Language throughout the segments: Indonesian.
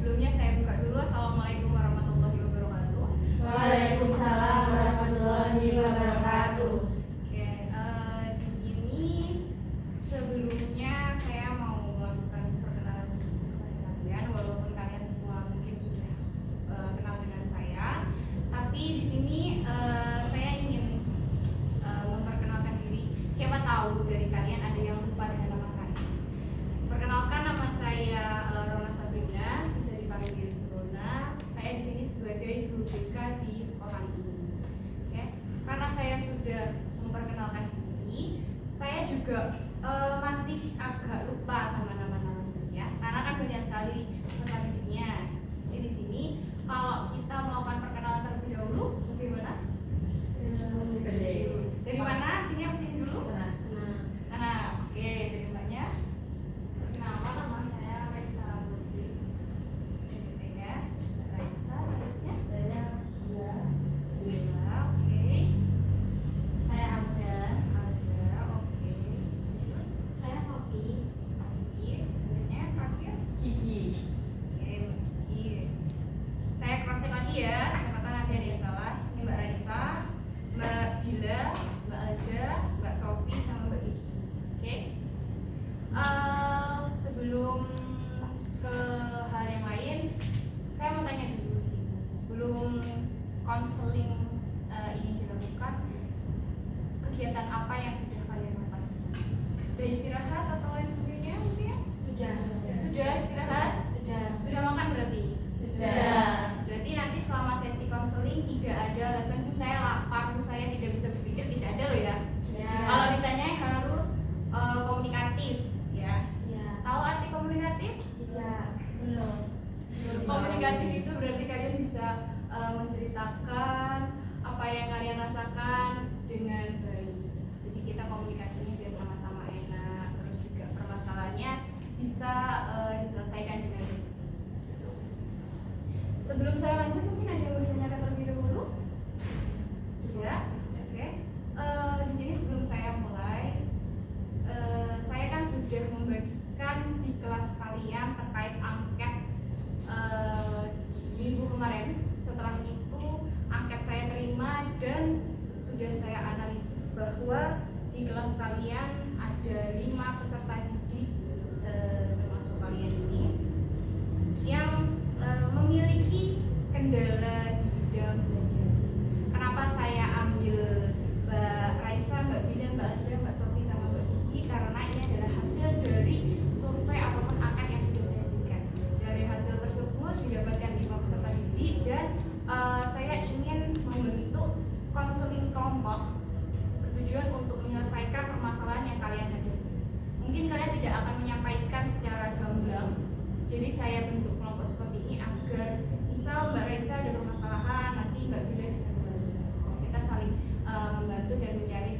sebelumnya saya buka dulu. Assalamualaikum warahmatullahi wabarakatuh. Waalaikumsalam warahmatullahi wabarakatuh. Oke, di sini sebelumnya saya mau melakukan perkenalan kepada kalian, walaupun kalian semua mungkin sudah kenal dengan saya, tapi di sini saya ingin memperkenalkan diri. Siapa tahu dari kalian ada yang lupa dengan nama saya. Perkenalkan, nama saya Rona Sabrina, bisa dipanggil Rona. Saya di sini sebagai guru BK di sekolah ini. Oke, karena saya sudah memperkenalkan diri, saya juga masih agak lupa sama nama-namanya ya, karena kan banyak sekali peserta didiknya. Jadi di sini kalau kita melakukan perkenalan terlebih dahulu, bagaimana? Dari mana? Sini apa sini dulu? Sana. Oke, dari mbaknya. Perkenalkan, nama saya Raisa Putri. Ya, Raisa, selanjutnya. Saya Bila, oke. Saya Amda. Ada, oke. Saya Sofi. Sofi, selanjutnya terakhir. Gigi. Oke, Mbak Kiki. Saya cross-check lagi ya, siapa tahu nanti ada yang salah. Ini Mbak Raisa, Mbak Bila, Mbak Alda, Mbak Sofi, sama Mbak Kiki. Oke. Sebelum ke hal yang lain, saya mau tanya dulu sih. Sebelum konseling ini dilakukan, kegiatan apa yang sudah kalian lakukan semua? Sudah istirahat atau lain sebagainya mungkin? Sudah istirahat? Sudah makan berarti? Berarti nanti selama sesi konseling tidak ada alasan, Bu saya lapar, Bu saya tidak bisa berpikir, tidak ada loh ya. Kalau ditanya harus komunikatif ya. Tahu arti komunikatif? Belum. Komunikatif itu berarti kalian bisa menceritakan apa yang kalian rasakan dengan baik. Jadi kita komunikasinya biar sama-sama enak, terus juga permasalahannya bisa diselesaikan dengan baik. Sebelum saya lanjut, mungkin ada yang mau ditanyakan terlebih dahulu? Tidak? Oke. Di sini sebelum saya mulai, saya kan sudah membagikan di kelas kalian terkait angket minggu kemarin. Setelah itu angket saya terima dan sudah saya analisis bahwa di kelas kalian ada 5 peserta didik, termasuk kalian ini, yang memiliki kendala di bidang belajar. Kenapa saya ambil Mbak Raisa, Mbak Bila, Mbak Alda, Mbak Sofi, sama Mbak Kiki? Karena ini adalah hasil dari survei ataupun angket yang sudah saya berikan. Dari hasil tersebut didapatkan 5 peserta didik dan saya ingin membentuk konseling kelompok bertujuan untuk menyelesaikan permasalahan yang kalian hadapi. Mungkin kalian tidak akan menyampaikan secara gamblang, jadi saya bentuk kelompok seperti ini agar misal Mbak Raisa ada permasalahan, nanti Mbak Bila bisa membantu. Kita saling membantu dan mencari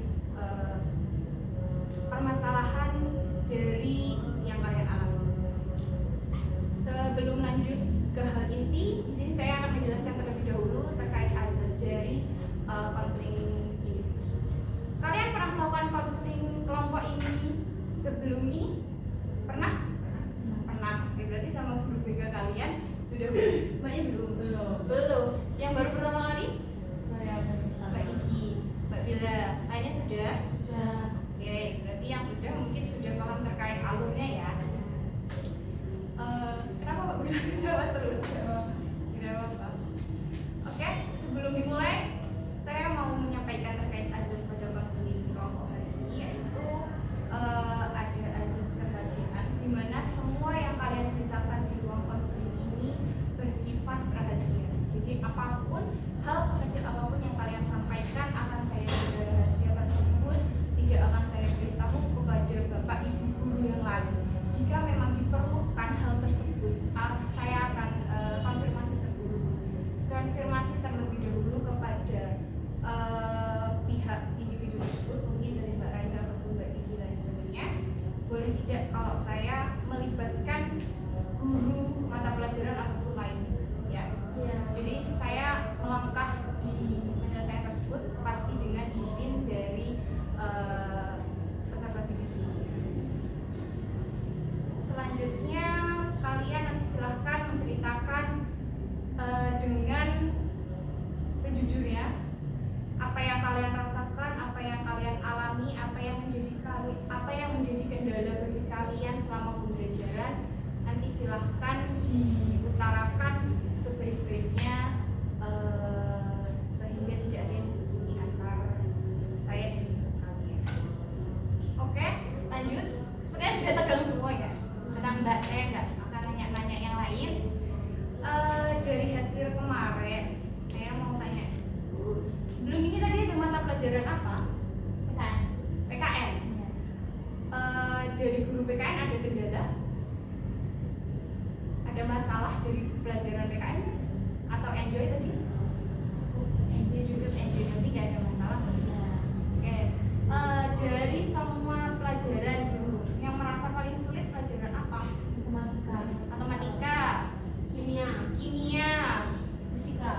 permasalahan dari yang kalian alami. Sebelum lanjut ke hal inti, di sini saya akan menjelaskan terlebih dahulu terkait azas dari konseling ini. Kalian pernah melakukan konseling kelompok ini sebelum ini? Pernah? Pernah. Oke, berarti sama guru BK kalian sudah banyak belum? Belum. Yang baru pertama kali? Mbak Kiki, Mbak Bila. Lainnya sudah? Oke, berarti yang sudah mungkin sudah paham terkait alurnya ya. Kenapa Mbak Bila ketawa terus? Tidak apa-apa. Oke, sebelum dimulai, saya mau menyampaikan terkait azas pada konseling kelompok hari ini, yaitu ada azas kerahasiaan, di mana semua yang kalian ceritakan di ruang konseling ini bersifat rahasia. Jadi apapun hal silahkan diutarakan sebaik-baiknya sehingga tidak ada yang ditutupi antara saya dan juga kalian. Oke, lanjut. Sebenarnya sudah tegang semua ya. Tenang Mbak, saya nggak akan nanya-nanya yang lain. Dari hasil kemarin, saya mau tanya. Sebelum ini tadi ada mata pelajaran apa? Kan? PKN. Dari guru PKN ada kendala? Ada masalah dari pelajaran PKN? Atau enjoy tadi? Enjoy juga, enjoy nanti nggak ada masalah. Oke. Dari semua pelajaran dulu, yang merasa paling sulit pelajaran apa? Matematika, kimia, fisika,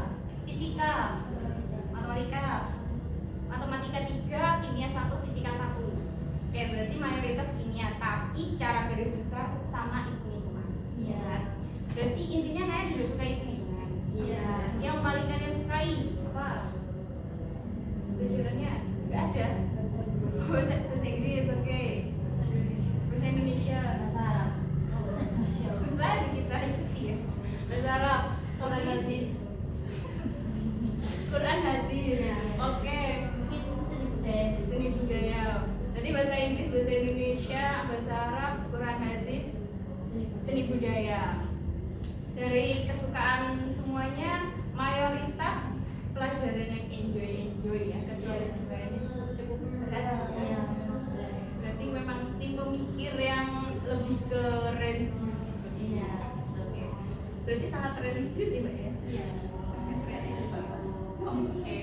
matematika 3, kimia 1, fisika 1. Oke, berarti mayoritas kimia, tapi secara garis besar sama hitung-hitungan. Iya. Berarti intinya kalian juga suka hitung-hitungan. Iya. Yang paling kalian sukai apa? Pelajarannya nggak ada. Bahasa Inggris, oke. Bahasa Indonesia. Susah kita ikuti ya. Bahasa Arab, Quran hadis. Quran hadis. Ya. Oke. Mungkin seni budaya. Seni budaya. Jadi bahasa Inggris, bahasa Indonesia, bahasa Arab, Quran hadis, seni budaya. Dari kesukaan semuanya, mayoritas pelajaran yang enjoy ya, kecuali ini cukup berat. Iya. Berarti memang tim pemikir yang lebih ke religius. Iya. Oke. Berarti sangat religius ya Mbak ya? Iya. Sangat religius. Oke.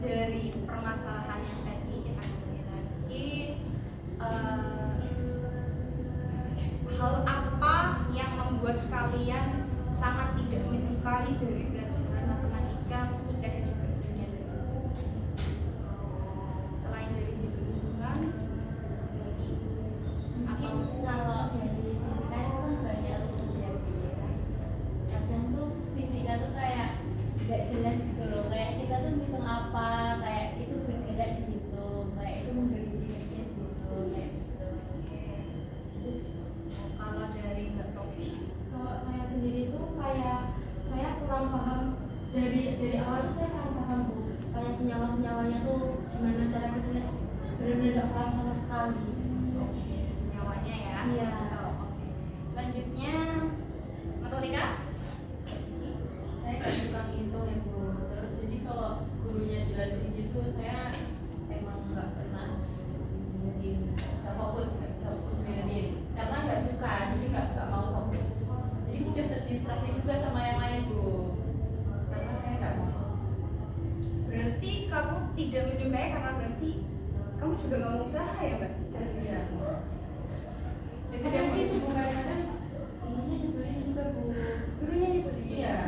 Dari permasalahan yang tadi kita kembali lagi, hal apa yang membuat kalian sangat tidak menyukai dari pelajaran matematika, fisika dan juga kimia tadi? Selain dari hitung-hitungan, Mungkin kalau dari fisika itu kan banyak rumus ya. Kadang tuh fisika tuh kayak nggak jelas gitu loh. Kayak kita tuh ngitung apa, kayak itu bergerak gitu, kayak itu memberi jenis gitu, kayak gitu. Terus kalau dari Mbak Sofi, Kalau saya sendiri tuh kayak saya kurang paham dari awal tuh saya kurang paham Bu, kayak senyawa-senyawanya tuh gimana cara kerjanya, benar-benar nggak paham sama sekali. senyawanya ya. Iya. Oke. Selanjutnya, matematika. Saya kan tukang hitung ya Bu, terus jadi kalau gurunya jelasin gitu saya emang nggak pernah jadi bisa fokus, nggak bisa fokus dengerin karena nggak suka, jadi nggak mau fokus, jadi mudah terdistraksi juga sama yang lain Bu, karena saya nggak mau fokus. Berarti kamu tidak menyukai karena berarti kamu juga nggak mau usaha ya Mbak? Iya. Jadi kadang itu Bu, kadang-kadang gurunya nyebelin juga Bu. Gurunya nyebelin. Iya.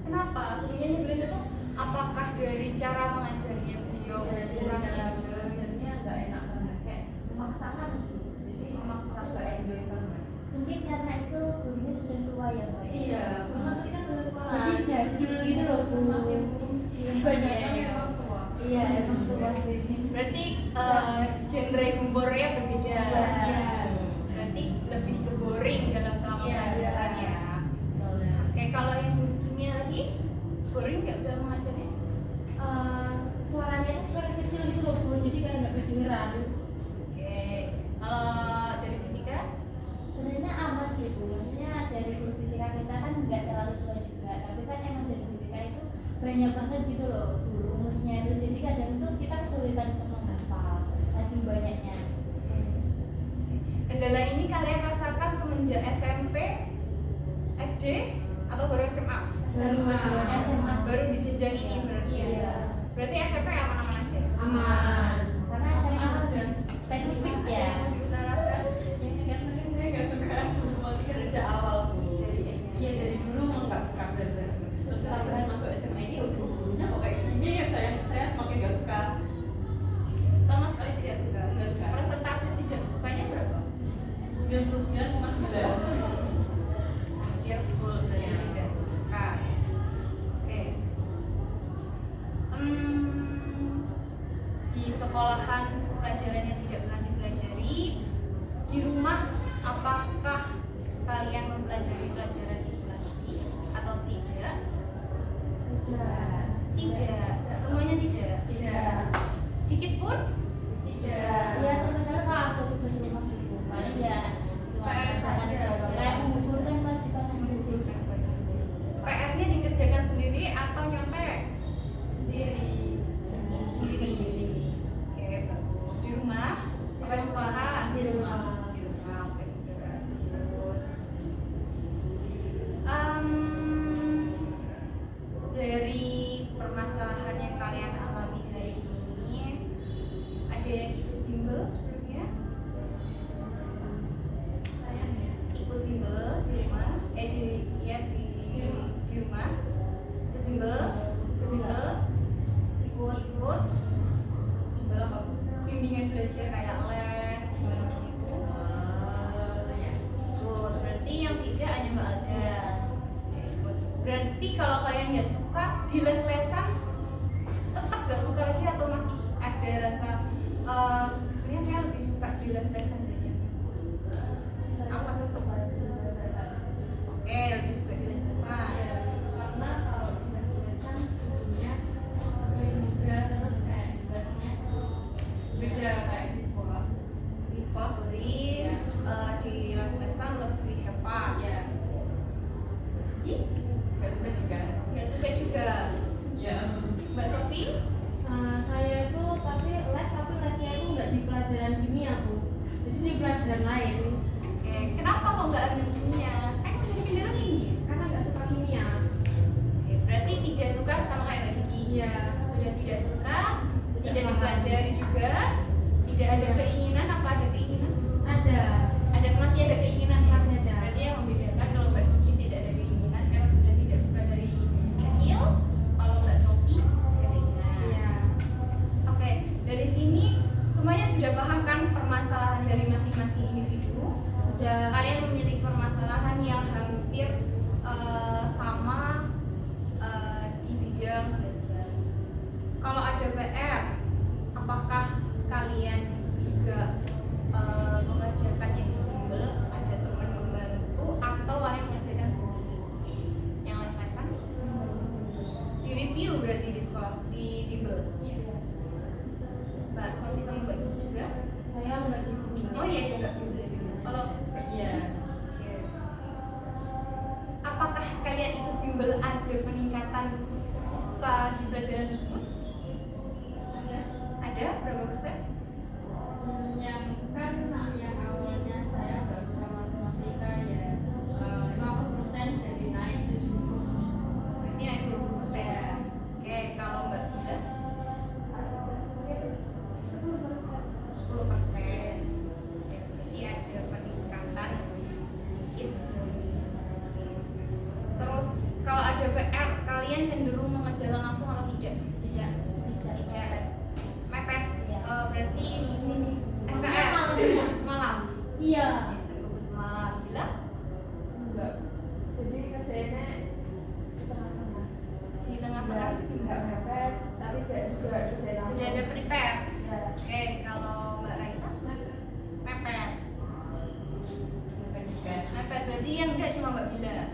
Kenapa? Gurunya nyebelin itu apakah dari cara mengajarnya beliau Iya, jadi kurang cara enjoy? belajarnya nggak enak banget, kayak memaksakan gitu. Jadi Memaksa. nggak enjoy banget. mungkin karena itu gurunya sudah tua ya Mbak. Iya, banget kan udah tua. Jadi jadul gitu loh Bu. Maaf ya Bu. Banyak Iya, yang orang tua. Iya, emang tua sih. Berarti genre humornya berbeda. Iya. Berarti lebih ke boring dalam selama Iya. pelajaran ya. Oke, kalau yang guru kimia lagi boring nggak dalam mengajarnya? Suaranya tuh kayak kecil gitu loh Bu, jadi kayak nggak kedengeran. Oke, kalau dari fisika? Sebenarnya aman sih Bu, maksudnya dari guru fisika kita kan nggak terlalu tua juga, tapi kan emang dari fisika itu banyak banget gitu loh Bu, rumusnya itu, jadi kadang tuh kita kesulitan untuk menghafal saking banyaknya. Kendala ini kalian rasakan semenjak SMP, SD, atau baru SMA? Baru SMA. Baru di jenjang ini berarti ya? Iya. Berarti SMP aman-aman aja? Aman, karena SMA kan udah spesifik ya. Yang mau diutarakan? Karena saya nggak suka matematika sejak awal Bu. Iya dari dulu emang nggak suka benar-benar. Terus tambahan masuk SMA ini udah gurunya kok kayak gini ya saya semakin nggak suka. Sama sekali tidak suka. Nggak suka. Persentase tidak sukanya berapa? 99,9. Hampir full dari tidak suka. Oke. Di sekolahan pelajaran yang tidak pernah dipelajari, di rumah apa apakah kalian mempelajari pelajaran itu lagi atau tidak? Tidak, semuanya tidak. Sedikit pun? Ya terkadang kalau ada tugas rumah sih paling ya cuma kayak mengumpulkan kewajiban aja sih. PR-nya dikerjakan sendiri atau nyontek? Sendiri. Oke, bagus. Di rumah? Apa di sekolahan? Di rumah. Di rumah, oke sudah. Terus dari permasalahan yang kalian alami hari ini, ada yang ikut bimbel sebelumnya? Ikut bimbel di rumah? Di rumah? Ikut bimbel? Ikut Berapa? bimbingan belajar kayak les gimana gitu. Ya. Ikut, berarti yang tidak hanya Mbak Alda. Ikut. Berarti kalau kalian nggak suka di les-lesan tetap nggak suka lagi atau masih ada rasa sebenarnya saya lebih suka di les-lesan belajar. Apa tuh? Oke, lebih suka di les-lesan. Karena kalau di les-lesan sebetulnya lebih mudah terus kayak ibaratnya beda kayak di sekolah. Di sekolah beri, di les-lesan lebih hebat. Ya. Ih, Gak suka juga. nggak suka juga. Ya. Mbak Sofi? Saya itu tapi lesnya itu nggak di pelajaran kimia Bu, jadi di pelajaran lain. Oke, kenapa kok nggak ambil kimia? Kan menjadi kendala kimia. Karena nggak suka kimia. Oke, berarti tidak suka sama kayak Mbak Kiki. Iya. Sudah tidak suka, tidak paham. dipelajari juga, tidak ada keinginan. Apa ada keinginan? Ada. Masih ada keinginan ya? Masih ada. Berarti yang membedakan kalau Mbak Kiki tidak ada keinginan karena sudah tidak suka dari kecil. Kalau Mbak Sofi ada keinginan. Iya. Oke, dari sini semuanya sudah paham kan permasalahan dari masing-masing individu. Sudah. Kalian memiliki permasalahan yang hampir sama di bidang belajar. Kalau ada PR, apakah kalian juga mengerjakannya di bimbel? Ada teman membantu atau kalian mengerjakan sendiri? Yang les-lesan? Di review berarti di sekolah, di bimbel. Mbak Sofi sama Mbak Kiki juga? Saya nggak di bimbel. Oh iya, dia nggak bimbel. Kalau Iya. Oke. Apakah kalian ikut bimbel ada peningkatan suka di pelajaran tersebut? Ada? Berapa persen? Yang kan yang awalnya saya nggak suka matematika ya 50% jadi naik 70%. Berarti naik 20%. Oke, kalau Mbak Ida? 10%. Oke, berarti ada peningkatan sedikit dari sedikit. Terus kalau ada PR, kalian cenderung mengerjakan langsung atau tidak? Tidak. Mepet. Iya. Berarti ini nih. Semalam. SKS semalam. Iya. Semalam. Sila? Enggak. Jadi kerjanya di tengah-tengah. Di tengah-tengah itu Enggak mepet, tapi tidak juga kerja sudah ada prepare. Ya. Oke, kalau Mbak Raisa mepet. Bukan juga. Mepet berarti yang enggak cuma Mbak Bila. Iya.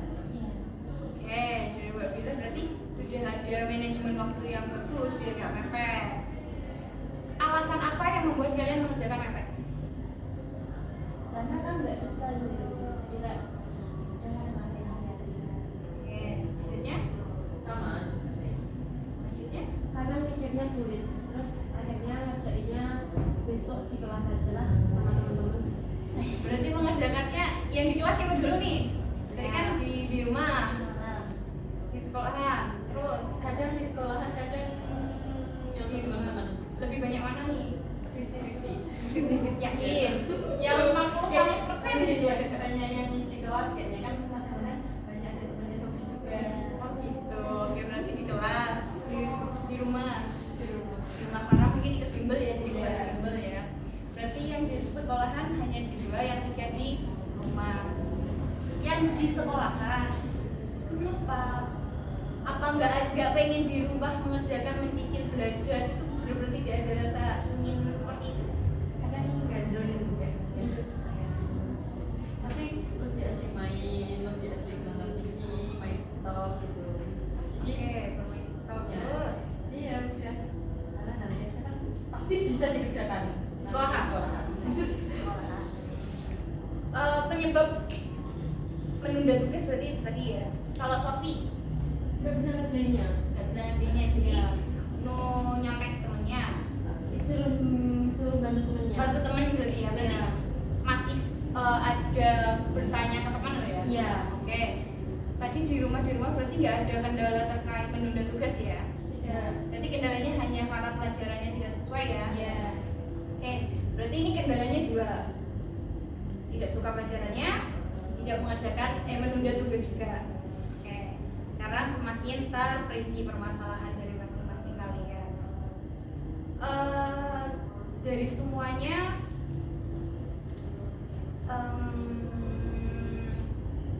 Oke, jadi Mbak Bila berarti sudah ada manajemen waktu yang bagus biar nggak mepet. Alasan apa yang membuat kalian mengerjakan mepet? Karena kan nggak suka gitu. Jadi kayak udah nanti aja. Oke, lanjutnya? Sama juga sih. Lanjutnya? Karena mikirnya sulit, terus akhirnya ngerjainnya besok di kelas aja lah sama teman-teman. Berarti mengerjakannya yang di kelas siapa dulu nih? Tadi kan di rumah, di sekolahan, terus Kadang di sekolahan, kadang yang di mana-mana. lebih banyak mana nih? 50-50. Yakin? Yang 51% itu ada Katanya yang di kelas kayaknya kan kadang-kadang banyak ada temannya Sofi juga. Oh gitu, oke berarti di kelas, di rumah. Di rumah karena mungkin ikut bimbel ya, jadi bukan bimbel ya. Berarti yang di sekolahan hanya 2, yang 3 di rumah. Yang di sekolahan, kenapa? Apa nggak pengen di rumah mengerjakan, mencicil belajar itu benar-benar tidak ada rasa ingin seperti itu? Kadang ganjolin juga. penyebab menunda tugas berarti itu tadi ya. Kalau Sofi nggak bisa ngerjainnya. nggak bisa ngerjainnya, jadi Iya. no nyontek temennya, Suruh bantu temennya. bantu temen berarti ya, berarti Iya. masih ada bertanya ke teman ya. Iya. Oke, tadi di rumah berarti nggak ada kendala terkait menunda tugas ya. Tidak. Berarti kendalanya hanya karena pelajarannya tidak sesuai ya. Iya. Oke, berarti ini kendalanya dua, tidak suka pelajarannya, tidak mengerjakan menunda tugas juga. Oke, karena semakin terperinci permasalahan dari masing-masing kalian. Dari semuanya,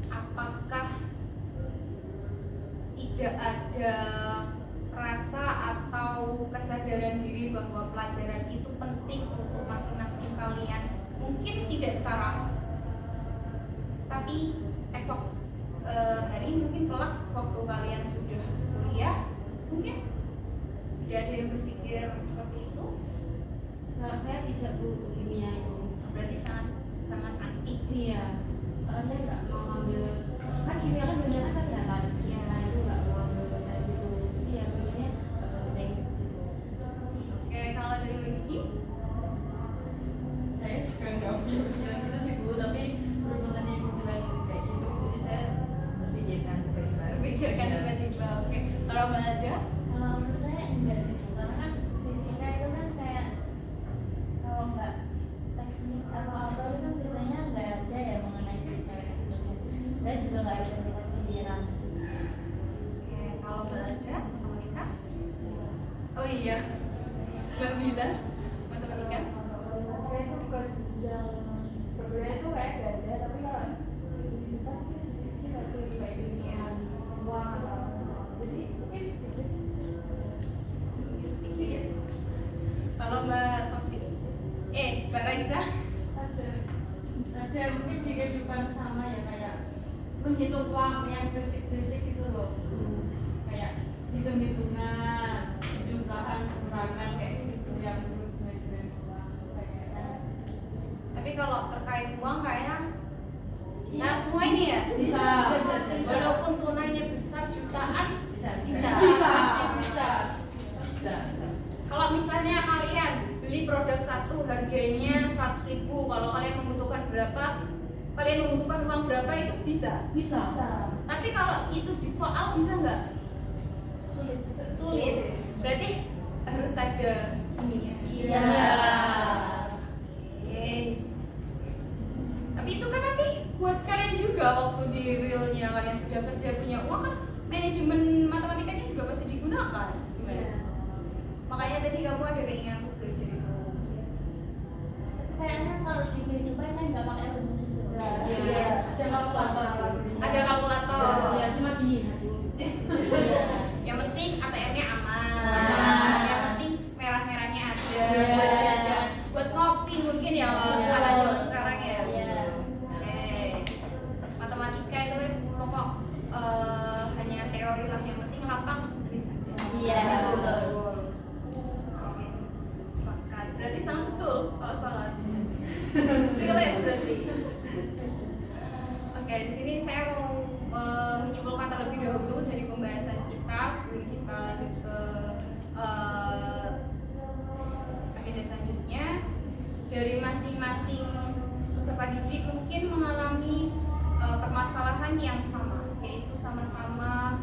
apakah tidak ada rasa atau kesadaran diri bahwa pelajaran itu penting untuk masing-masing kalian? Mungkin tidak sekarang, tapi esok hari, mungkin kelak waktu kalian sudah kuliah, mungkin tidak ada yang berpikir seperti itu. Kalau saya tidak bu kimia itu. Berarti sangat anti. Iya. Soalnya nggak mau ngambil, kan kimia kan banyak kan kesehatan. Iya. Nah itu nggak mau ngambil kayak gitu. Jadi ya kayaknya nggak penting. Oke, kalau dari Lucky, Saya juga nggak punya pikiran gitu sih Bu, tapi berhubung tadi Ibu bilang kayak gitu, jadi saya terpikirkan tiba-tiba. berpikirkan tiba-tiba. Oke, kalau Mbak Aja, Kalau menurut saya enggak sih, karena kan fisika itu kan kayak kalau nggak teknik atau apa itu kan biasanya nggak ada ya mengenai fisika kayak gitu. Saya juga nggak ada pikiran sih. oke, kalau Mbak Aja, matematika. Oh iya, Mbak Bila, matematika. Saya itu bukan yang berbeda itu kayak gak ada, tapi kalau bisa kita tuh kayak dunia uang atau jadi mungkin sedikit. Kalau Mbak Sofi, Mbak Raisa. ada mungkin di kehidupan sama ya, kayak menghitung uang yang basic gitu loh, kayak hitung-hitungan, jumlahan, kurangan kayak gitu yang berhubungan dengan uang kayaknya. Tapi kalau terkait uang kayaknya bisa semua ini ya. Bisa. Walaupun tunainya besar jutaan, Bisa. bisa. Pasti bisa. Bisa. Kalau misalnya kalian beli produk satu harganya 100.000, kalau kalian membutuhkan berapa, kalian membutuhkan uang berapa, itu bisa. Bisa. Tapi kalau itu di soal bisa nggak? Sulit juga. Sulit. Berarti harus ada ini ya. Iya. Oke. Tapi itu kan nanti buat kalian juga waktu di realnya kalian sudah kerja punya uang kan, manajemen matematikanya juga pasti digunakan. Gimana? Iya. Makanya tadi kamu ada keinginan untuk belajar itu. Kayaknya kalau di kehidupan kan nggak pakai rumus gitu. Iya. Ada kalkulator. Ada kalkulator. Ya cuma gini. Yang penting ATM-nya aman. Aman. Yang penting merah-merahnya ada. Iya. Buat jajan, buat ngopi mungkin ya kalau Iya. anak zaman sekarang ya. Iya. Oke. Matematika itu wes pokok hanya teori lah, yang penting lapang. Iya, betul. Oke. Sepakat. Berarti sangat betul kalau sepakat. Relate berarti. Oke, di sini saya mau menyimpulkan terlebih dahulu dari pembahasan kita sebelum kita lanjut ke agenda selanjutnya. Dari masing-masing peserta didik mungkin mengalami permasalahan yang sama, yaitu sama-sama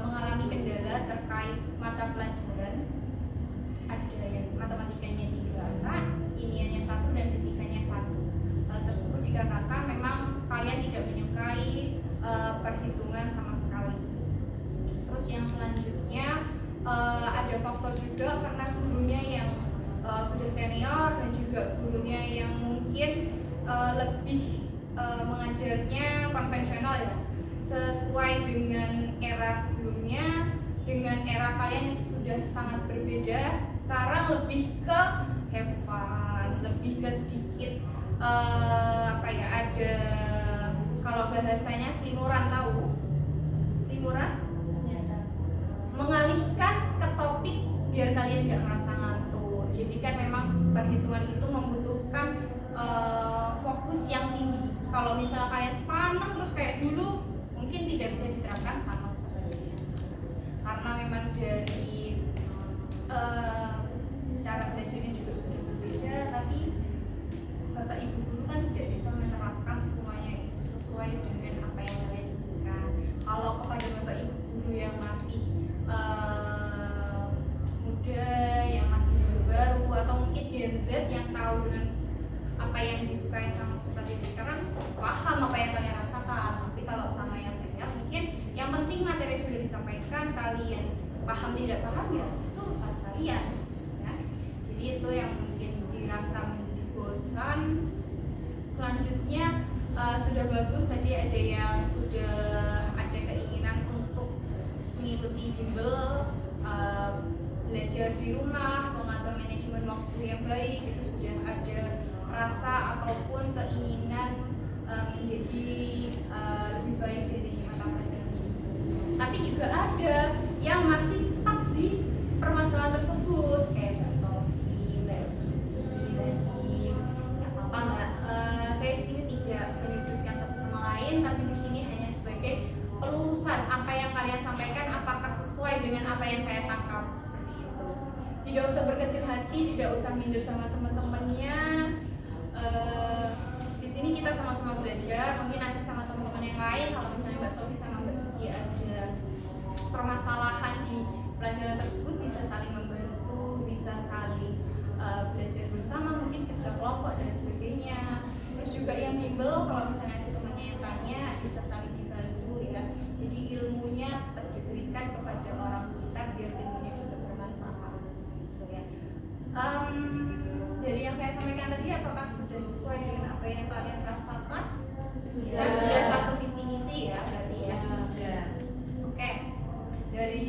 mengalami kendala terkait mata pelajaran. Ada yang matematikanya 3 angka, kimianya 1 dan fisikanya 1. Hal tersebut dikarenakan memang kalian tidak menyukai perhitungan sama sekali. Terus yang selanjutnya ada faktor juga karena gurunya yang sudah senior dan juga gurunya yang mungkin lebih mengajarnya konvensional ya, sesuai dengan era sebelumnya, dengan era kalian yang sudah sangat berbeda. Sekarang lebih ke have fun, lebih ke sedikit ada, kalau bahasanya selimuran, tahu selimuran, mengalihkan ke topik biar kalian nggak merasa ngantuk. Jadi kan memang perhitungan itu membutuhkan fokus yang tinggi. kalau misalnya kalian panem terus kayak dulu, mungkin tidak bisa diterapkan sama peserta didik karena memang dari cara belajarnya juga sudah berbeda. Tapi bapak ibu guru kan tidak bisa menerapkan semuanya itu sesuai dengan apa yang kalian inginkan. Kalau kepada bapak ibu guru yang masih muda, yang masih baru, atau mungkin Gen Z yang tahu dengan apa yang disukai sama peserta didik, karena paham apa yang kalian rasakan. Tapi kalau sama yang senior, mungkin yang penting materi sudah disampaikan, kalian paham tidak paham ya itu urusan kalian ya. Jadi itu yang mungkin dirasa menjadi bosan. Selanjutnya sudah bagus tadi, ada yang sudah ada keinginan untuk mengikuti bimbel, belajar di rumah, mengatur manajemen waktu yang baik, itu sudah ada rasa ataupun keinginan menjadi lebih baik dari mata pelajaran tersebut. Tapi juga ada yang masih stuck di permasalahan tersebut, kayak Mbak Sofi, Mbak Didi, nggak apa-apa nggak. Saya di sini tidak menyudutkan satu sama lain, tapi di sini hanya sebagai pelurusan apa yang kalian sampaikan, apakah sesuai dengan apa yang saya tangkap, seperti itu. Tidak usah berkecil hati, tidak usah minder sama teman-temannya. Di sini kita sama-sama belajar. Mungkin nanti sama teman-teman yang lain, kalau misalnya Mbak Sofi sama Mbak Didi ada permasalahan di pelajaran tersebut, bisa saling membantu, bisa saling belajar bersama, mungkin kerja kelompok dan sebagainya. Terus juga yang bimbel, kalau misalnya ada temannya yang tanya, bisa saling dibantu ya. Jadi ilmunya tetap diberikan kepada orang sekitar biar ilmunya juga bermanfaat gitu ya. Dari yang saya sampaikan tadi, apakah sudah sesuai dengan apa yang kalian rasakan? Sudah satu visi misi ya berarti ya. Oke. Dari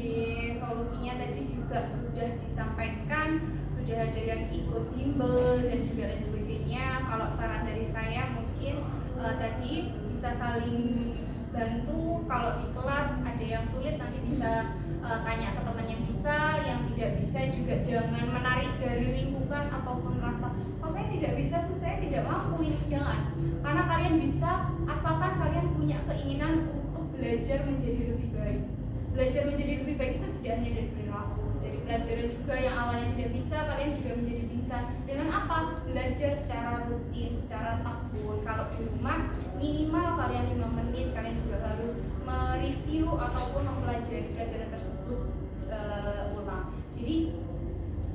solusinya tadi juga sudah disampaikan, sudah ada yang ikut bimbel dan juga lain sebagainya. Kalau saran dari saya mungkin tadi bisa saling bantu. Kalau di kelas ada yang sulit, nanti bisa tanya ke teman yang bisa, yang tidak bisa juga jangan menarik dari lingkungan ataupun merasa kok saya tidak bisa, Bu, saya tidak mampu. Ini jangan, karena kalian bisa asalkan kalian punya keinginan untuk belajar menjadi lebih baik. Belajar menjadi lebih baik itu tidak hanya dari perilaku, dari pelajaran juga yang awalnya tidak bisa, kalian juga menjadi bisa. Dengan apa? Belajar secara rutin, secara takbur. Kalau di rumah minimal kalian 5 menit, kalian juga harus mereview ataupun mempelajari pelajaran tersebut ulang. Jadi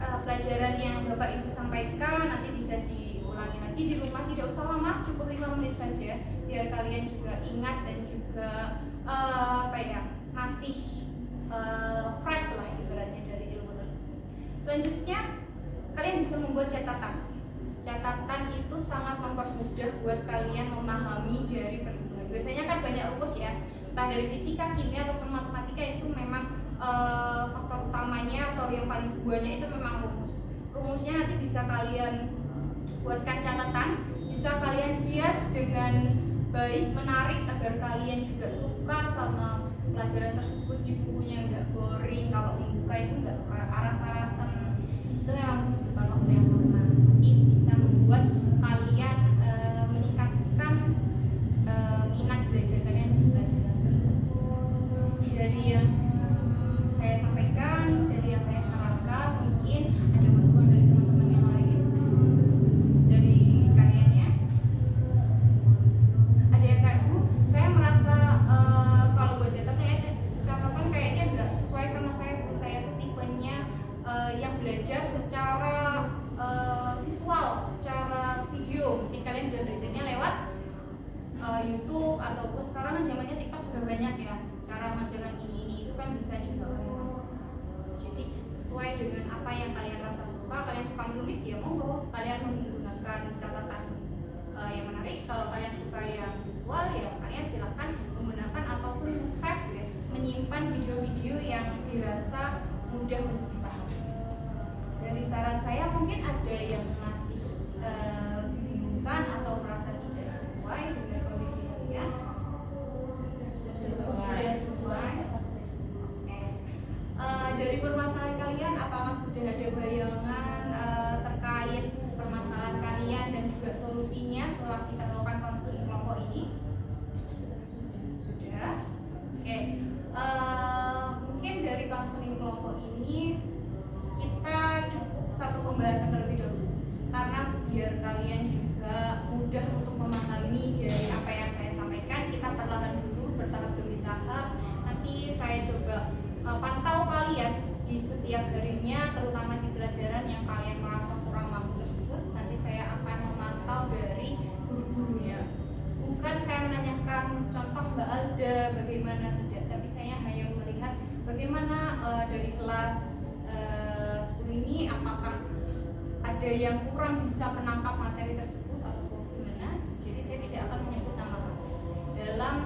pelajaran yang Bapak Ibu sampaikan nanti bisa diulangi lagi di rumah, tidak usah lama, cukup 5 menit saja biar kalian juga ingat dan juga masih fresh lah ibaratnya dari ilmu tersebut. Selanjutnya kalian bisa membuat catatan. Catatan itu sangat mempermudah buat kalian memahami dari perhitungan. Biasanya kan banyak rumus ya, entah dari fisika, kimia ataupun matematika, itu memang faktor utamanya atau yang paling buahnya itu memang rumus. Rumusnya nanti bisa kalian buatkan catatan, bisa kalian hias dengan baik, menarik agar kalian juga suka sama pelajaran tersebut. Di bukunya nggak boring, kalau membuka itu nggak aras-arasan. Itu memang bukan waktu yang lama, tapi bisa membuat kalian meningkatkan minat belajar kalian di pelajaran tersebut. Dari yang saya sampaikan, dari yang saya sarankan, mungkin ada masukan dari teman-teman yang lain, dari kalian ya. Ada yang kayak, Bu, saya merasa kalau buat catatan kayaknya nggak sesuai sama saya, Bu. Saya tuh tipenya yang belajar secara visual, secara video. Mungkin kalian bisa belajarnya lewat YouTube ataupun sekarang zamannya TikTok sudah banyak ya. Cara mengajarkan ini itu kan bisa juga kalian lakukan. Jadi sesuai dengan apa yang kalian rasa suka. Kalian suka menulis ya monggo, kalian menggunakan catatan yang menarik. Kalau kalian suka yang visual ya kalian silakan menggunakan ataupun save ya, menyimpan video-video yang dirasa mudah untuk dipahami. Dari saran saya mungkin ada yang masih dibingungkan atau merasa tidak sesuai dengan kondisi kalian. Sudah sesuai. Dari permasalahan kalian, apakah sudah ada bayangan terkait permasalahan kalian dan juga solusinya setelah kita melakukan konseling kelompok ini? memberikan contoh Mbak Alda bagaimana tidak, tapi saya hanya melihat bagaimana dari kelas 10 ini apakah ada yang kurang bisa menangkap materi tersebut atau bagaimana. Jadi saya tidak akan menyebut nama dalam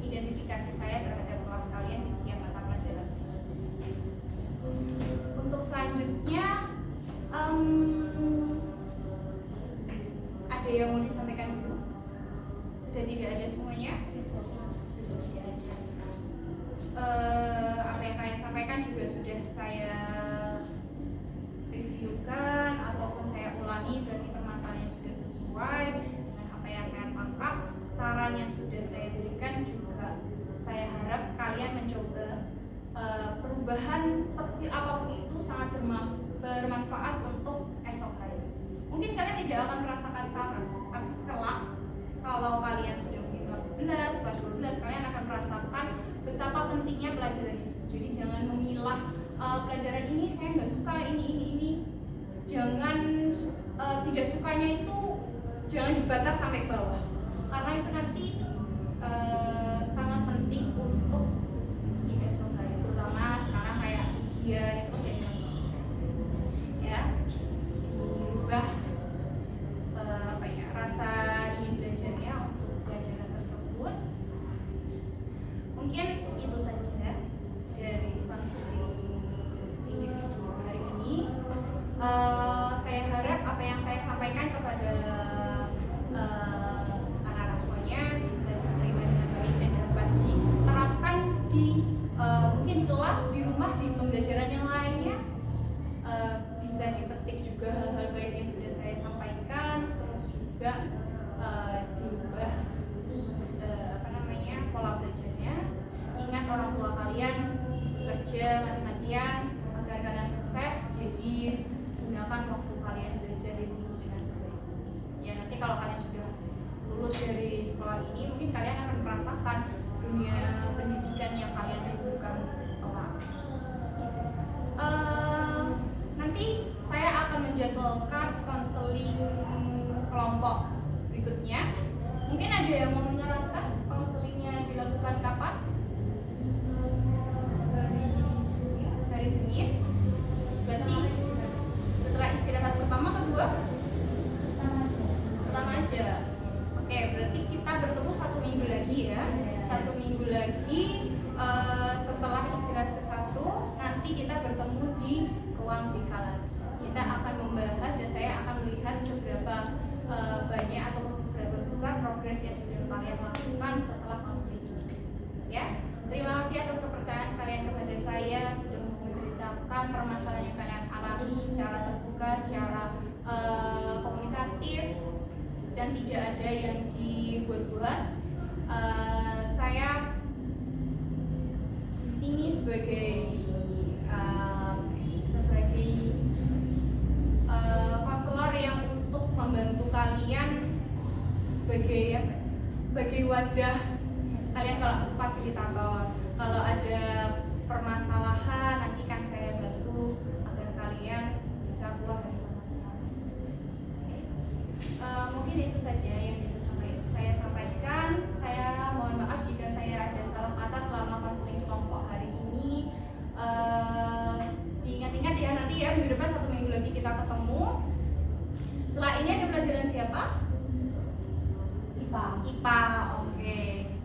identifikasi saya terhadap kelas kalian di setiap mata pelajaran. Untuk selanjutnya ada yang mau disampaikan dulu? Sudah tidak ada semuanya? Apa yang kalian sampaikan juga sudah saya reviewkan ataupun saya ulangi, berarti permasalahannya sudah sesuai dengan apa yang saya tangkap. Saran yang sudah saya berikan juga saya harap kalian mencoba. Perubahan sekecil apapun itu sangat bermanfaat untuk esok hari. Mungkin kalian tidak akan merasakan sekarang, tapi kelak kalau kalian sudah mungkin kelas 11, kelas 12, kalian akan merasakan betapa pentingnya pelajaran itu. Jadi jangan memilah pelajaran ini saya nggak suka, ini. Jangan tidak sukanya itu jangan dibatas sampai bawah, karena itu nanti sangat penting untuk di esok hari, terutama sekarang kayak ujian itu jadi ya dirubah rasa ingin belajarnya untuk pelajaran tersebut. Mungkin itu saja dari konseling individu hari ini. Saya harap apa yang saya sampaikan kepada anak-anak semuanya bisa diterima dengan baik dan dapat diterapkan di mungkin kelas, di rumah, di pembelajaran yang lainnya. Bisa dipetik juga hal-hal baik yang sudah saya sampaikan, terus juga diubah pola belajarnya. Ingat orang tua kalian bekerja mati-matian agar kalian sukses, jadi gunakan waktu kalian belajar di sini dengan sebaik-baiknya. Ya nanti kalau kalian sudah lulus dari sekolah ini, mungkin kalian akan merasakan dunia pendidikan yang kalian rindukan kelak. Nanti saya akan menjadwalkan konseling kelompok berikutnya. Mungkin ada yang mau menyarankan konselingnya dilakukan kapan? Dari Senin. Berarti setelah istirahat pertama, kedua? Pertama aja. Oke, berarti kita bertemu 1 minggu lagi ya. 1 minggu lagi setelah istirahat ke-1, nanti kita bertemu di ruang BK lagi. Kita akan membahas dan saya akan melihat seberapa banyak atau seberapa besar progres yang sudah kalian lakukan setelah konseling ini. Ya, terima kasih atas kepercayaan kalian kepada saya, sudah menceritakan permasalahan yang kalian alami secara terbuka, secara komunikatif, dan tidak ada yang dibuat-buat. Saya di sini sebagai konselor yang untuk membantu kalian sebagai wadah kalian kalau fasilitator. Kalau ada permasalahan nanti kan saya bantu agar kalian bisa keluar dari permasalahan. Mungkin itu saja yang bisa saya sampaikan. Saya mohon maaf jika saya ada salah kata selama konseling kelompok hari ini. Diingat-ingat ya, nanti ya minggu depan 1 minggu lagi kita ketemu. Setelah ini ada pelajaran siapa? IPA, oke.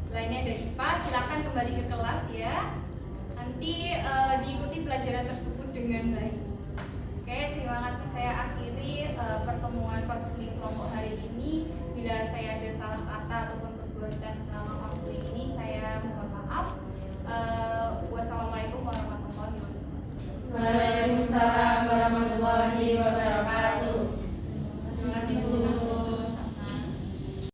Setelah ini ada IPA, silakan kembali ke kelas ya. Nanti diikuti pelajaran tersebut dengan baik. Oke, terima kasih. Saya akhiri pertemuan konseling kelompok hari ini. Bila saya ada salah kata ataupun perbuatan selama konseling ini, saya mohon maaf. Wassalamualaikum warahmatullahi wabarakatuh.